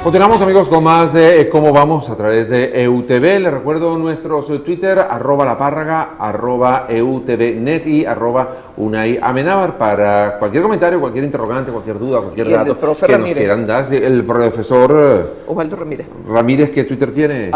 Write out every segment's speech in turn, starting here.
Continuamos, amigos, con más de Cómo Vamos a través de EUTV. Les recuerdo nuestros Twitter, @lapárraga, @EUTVnet y @Unai Amenábar para cualquier comentario, cualquier interrogante, cualquier duda, cualquier dato que nos quieran dar. El profesor Osvaldo Ramírez. Ramírez, ¿qué Twitter tiene?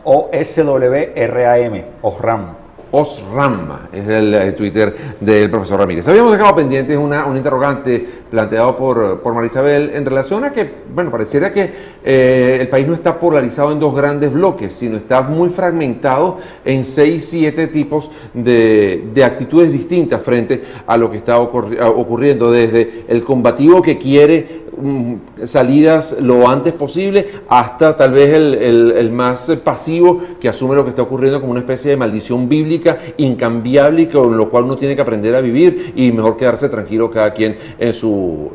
@OSWRAM, Osram. Osram es el Twitter del profesor Ramírez. Habíamos dejado pendiente un interrogante planteado por Marisabel en relación a que, bueno, pareciera que el país no está polarizado en dos grandes bloques, sino está muy fragmentado en 6, 7 tipos de actitudes distintas frente a lo que está ocurriendo, desde el combativo que quiere salidas lo antes posible, hasta tal vez el más pasivo que asume lo que está ocurriendo como una especie de maldición bíblica incambiable y con lo cual uno tiene que aprender a vivir y mejor quedarse tranquilo cada quien en su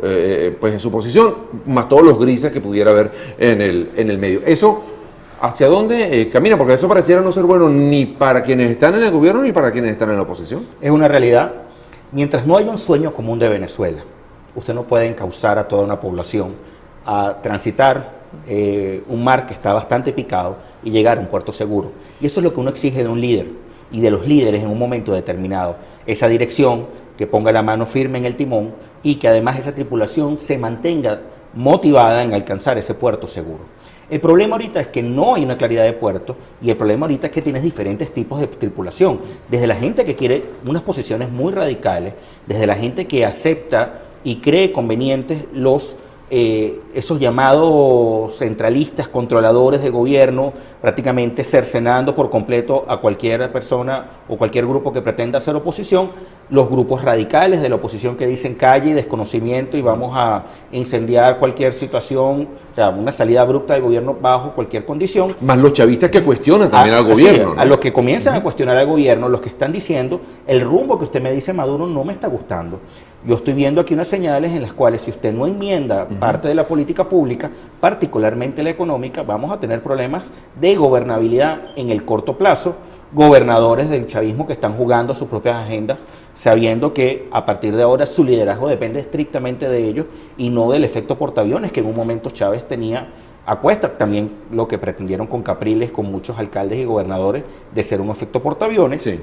posición, más todos los grises que pudiera haber en el medio. Eso, ¿hacia dónde camina? Porque eso pareciera no ser bueno ni para quienes están en el gobierno ni para quienes están en la oposición. Es una realidad. Mientras no haya un sueño común de Venezuela, usted no puede encauzar a toda una población a transitar un mar que está bastante picado y llegar a un puerto seguro. Y eso es lo que uno exige de un líder y de los líderes en un momento determinado. Esa dirección que ponga la mano firme en el timón y que además esa tripulación se mantenga motivada en alcanzar ese puerto seguro. El problema ahorita es que no hay una claridad de puerto y el problema ahorita es que tienes diferentes tipos de tripulación. Desde la gente que quiere unas posiciones muy radicales, desde la gente que acepta y cree convenientes esos llamados centralistas, controladores de gobierno, prácticamente cercenando por completo a cualquier persona o cualquier grupo que pretenda hacer oposición, los grupos radicales de la oposición que dicen calle y desconocimiento y vamos a incendiar cualquier situación, o sea, una salida abrupta del gobierno bajo cualquier condición. Más los chavistas que cuestionan también al gobierno, ¿no? A los que comienzan a cuestionar al gobierno, los que están diciendo, el rumbo que usted me dice, Maduro, no me está gustando. Yo estoy viendo aquí unas señales en las cuales si usted no enmienda parte de la política pública, particularmente la económica, vamos a tener problemas de gobernabilidad en el corto plazo, gobernadores del chavismo que están jugando sus propias agendas, sabiendo que a partir de ahora su liderazgo depende estrictamente de ellos y no del efecto portaaviones que en un momento Chávez tenía a cuesta, también lo que pretendieron con Capriles, con muchos alcaldes y gobernadores, de ser un efecto portaaviones. Sí.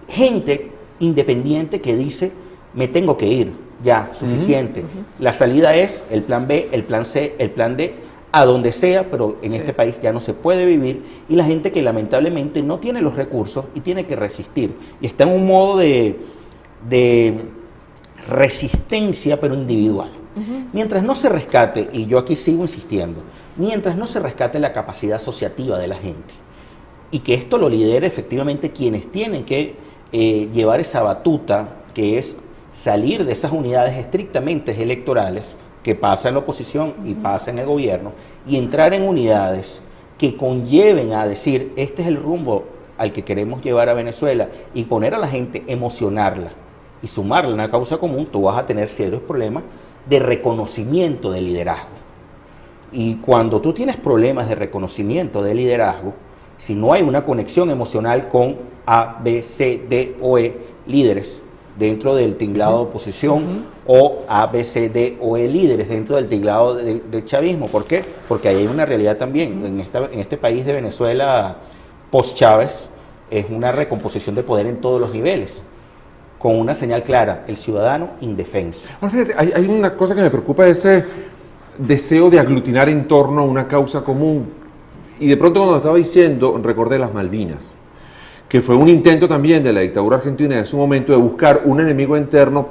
Gente independiente que dice, me tengo que ir, ya, suficiente. La salida es el plan B, el plan C, el plan D, a donde sea, pero en este país ya no se puede vivir, y la gente que lamentablemente no tiene los recursos y tiene que resistir, y está en un modo de resistencia, pero individual. Mientras no se rescate, y yo aquí sigo insistiendo, mientras no se rescate la capacidad asociativa de la gente, y que esto lo lidere efectivamente quienes tienen que llevar esa batuta, que es salir de esas unidades estrictamente electorales que pasa en la oposición y pasa en el gobierno y entrar en unidades que conlleven a decir este es el rumbo al que queremos llevar a Venezuela y poner a la gente, emocionarla y sumarla a una causa común, tú vas a tener serios problemas de reconocimiento de liderazgo. Y cuando tú tienes problemas de reconocimiento de liderazgo, si no hay una conexión emocional con A, B, C, D o E líderes dentro del tinglado de oposición o A, B, C, D o E líderes dentro del tinglado del chavismo. ¿Por qué? Porque ahí hay una realidad también. En este país de Venezuela post-Chávez es una recomposición de poder en todos los niveles, con una señal clara, el ciudadano indefenso. Ahora, fíjate, hay una cosa que me preocupa, ese deseo de aglutinar en torno a una causa común. Y de pronto cuando estaba diciendo, recordé las Malvinas, que fue un intento también de la dictadura argentina en su momento de buscar un enemigo externo,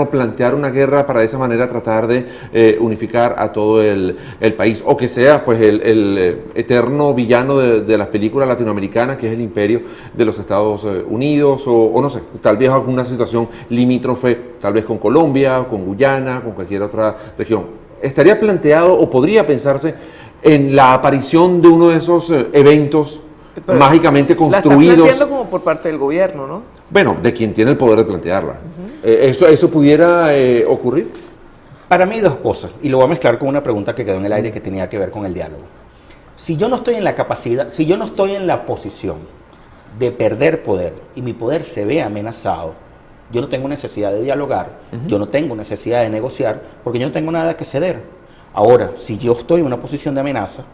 plantear una guerra para de esa manera tratar de unificar a todo el país, o que sea pues el eterno villano de las películas latinoamericanas, que es el imperio de los Estados Unidos, o no sé, tal vez alguna situación limítrofe, tal vez con Colombia, con Guyana, con cualquier otra región. ¿Estaría planteado o podría pensarse en la aparición de uno de esos eventos pero mágicamente construidos? La están planteando como por parte del gobierno, ¿no? Bueno, de quien tiene el poder de plantearla. ¿Eso pudiera ocurrir? Para mí dos cosas, y lo voy a mezclar con una pregunta que quedó en el aire que tenía que ver con el diálogo. Si yo no estoy en la capacidad, si yo no estoy en la posición de perder poder y mi poder se ve amenazado, yo no tengo necesidad de dialogar, yo no tengo necesidad de negociar, porque yo no tengo nada que ceder. Ahora, si yo estoy en una posición de amenaza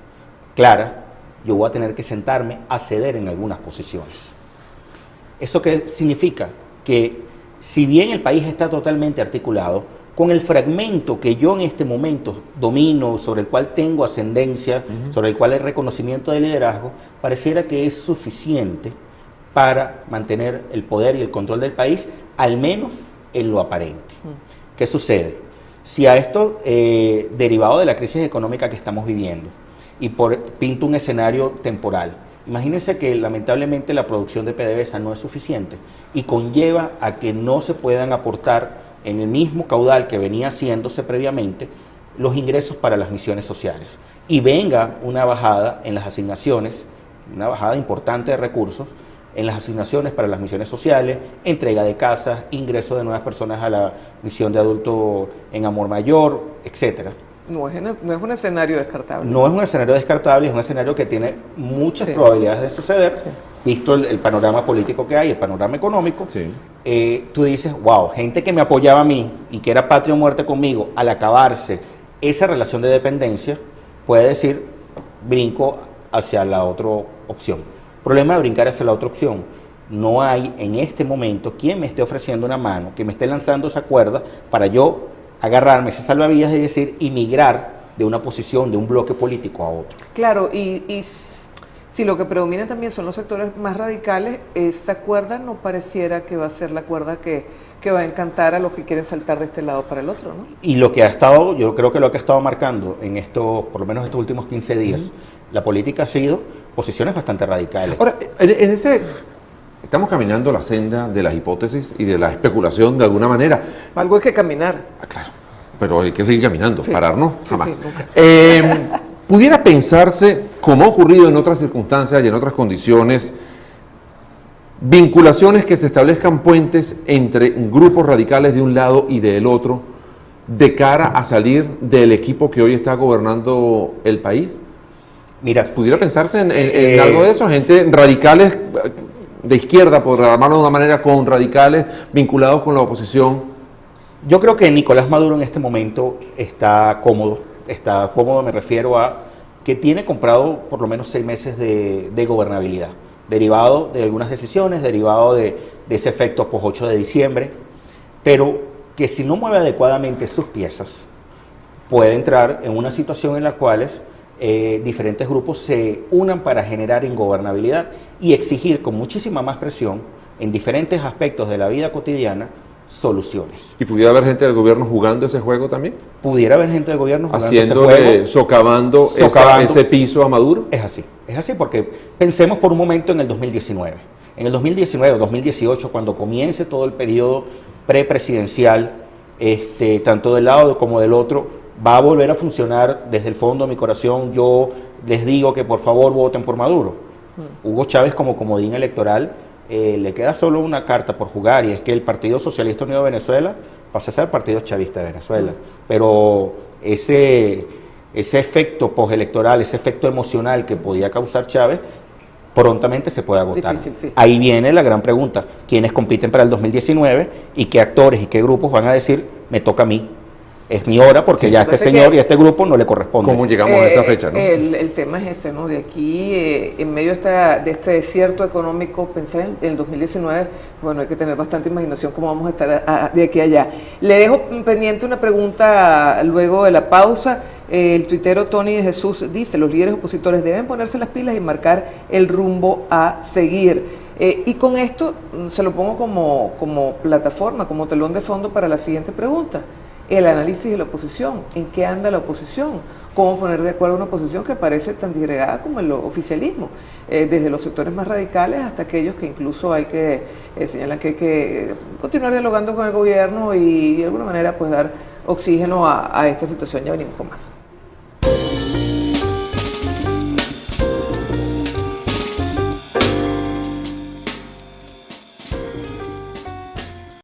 clara, yo voy a tener que sentarme a ceder en algunas posiciones. ¿Eso qué significa? Que si bien el país está totalmente articulado, con el fragmento que yo en este momento domino, sobre el cual tengo ascendencia, sobre el cual hay reconocimiento de liderazgo, pareciera que es suficiente para mantener el poder y el control del país, al menos en lo aparente. ¿Qué sucede? Si a esto, derivado de la crisis económica que estamos viviendo, y pinto un escenario temporal, imagínense que lamentablemente la producción de PDVSA no es suficiente y conlleva a que no se puedan aportar en el mismo caudal que venía haciéndose previamente los ingresos para las misiones sociales y venga una bajada en las asignaciones, una bajada importante de recursos en las asignaciones para las misiones sociales, entrega de casas, ingreso de nuevas personas a la misión de adulto en amor mayor, etcétera. No es un escenario descartable. No es un escenario descartable, es un escenario que tiene muchas probabilidades de suceder, visto el panorama político que hay, el panorama económico. Tú dices, wow, gente que me apoyaba a mí y que era patria o muerte conmigo, al acabarse esa relación de dependencia, puede decir, brinco hacia la otra opción. Problema de brincar hacia la otra opción. No hay en este momento quien me esté ofreciendo una mano, que me esté lanzando esa cuerda para yo agarrarme ese salvavidas y decir, y migrar de una posición, de un bloque político a otro. Claro, y si lo que predomina también son los sectores más radicales, esa cuerda no pareciera que va a ser la cuerda que va a encantar a los que quieren saltar de este lado para el otro, ¿no? Y lo que ha estado, yo creo que lo que ha estado marcando en estos, por lo menos estos últimos 15 días, la política ha sido posiciones bastante radicales. Ahora, estamos caminando la senda de las hipótesis y de la especulación de alguna manera. Algo hay que caminar. Claro, pero hay que seguir caminando, pararnos jamás. Sí, nunca. Pudiera pensarse, como ha ocurrido en otras circunstancias y en otras condiciones, vinculaciones que se establezcan puentes entre grupos radicales de un lado y del otro de cara a salir del equipo que hoy está gobernando el país. Mira, ¿pudiera pensarse en algo de eso? Gente radicales de izquierda, por llamarlo de una manera, con radicales vinculados con la oposición. Yo creo que Nicolás Maduro en este momento está cómodo, me refiero a que tiene comprado por lo menos 6 meses de gobernabilidad, derivado de algunas decisiones, derivado de ese efecto post-8 de diciembre, pero que si no mueve adecuadamente sus piezas, puede entrar en una situación en la cual diferentes grupos se unan para generar ingobernabilidad y exigir con muchísima más presión en diferentes aspectos de la vida cotidiana soluciones. ¿Y pudiera haber gente del gobierno jugando ese juego también? Pudiera haber gente del gobierno jugando haciéndole, ese juego. socavando ese piso a Maduro. Es así porque pensemos por un momento en el 2019. En el 2019 o 2018, cuando comience todo el periodo prepresidencial, tanto del lado como del otro, va a volver a funcionar desde el fondo de mi corazón. Yo les digo que por favor voten por Maduro. Hugo Chávez como comodín electoral, le queda solo una carta por jugar, y es que el Partido Socialista Unido de Venezuela pasa a ser el Partido Chavista de Venezuela. Pero ese efecto postelectoral, ese efecto emocional que podía causar Chávez, prontamente se puede agotar. Difícil, sí. Ahí viene la gran pregunta: ¿quiénes compiten para el 2019 y qué actores y qué grupos van a decir, me toca a mí? Es mi hora, porque ya este señor y este grupo no le corresponde. ¿Cómo llegamos a esa fecha, no? El tema es ese, ¿no? De aquí, en medio de este desierto económico, pensar en el 2019, bueno, hay que tener bastante imaginación cómo vamos a estar de aquí a allá. Le dejo pendiente una pregunta luego de la pausa. El tuitero Tony de Jesús dice: los líderes opositores deben ponerse las pilas y marcar el rumbo a seguir. Y con esto se lo pongo como plataforma, como telón de fondo para la siguiente pregunta. El análisis de la oposición, ¿en qué anda la oposición? ¿Cómo poner de acuerdo una oposición que parece tan disgregada como el oficialismo? Desde los sectores más radicales hasta aquellos que incluso hay que señalan que hay que continuar dialogando con el gobierno y de alguna manera pues dar oxígeno a esta situación. Ya venimos con más.